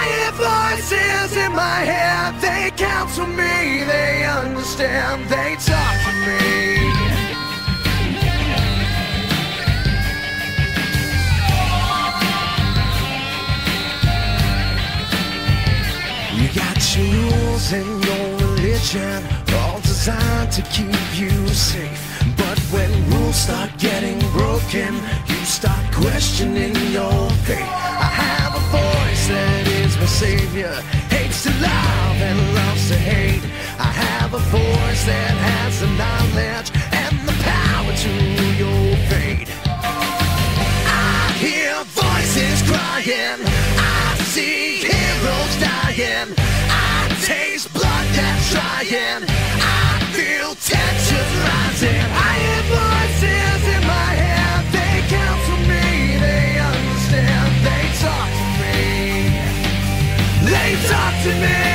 hear voices in my head. They counsel me, they understand, they talk to me. You got your rules and your religion, all designed to keep you safe. But when rules start getting broken, you start questioning your faith. I have a voice that is my savior, hates to love and loves to hate. I have a voice that has the knowledge and the power to your fate. I hear voices crying, I see heroes dying, I taste blood that's trying, I feel tension rising. I hear voices in my head, they counsel me, they understand, they talk to me, they talk to me.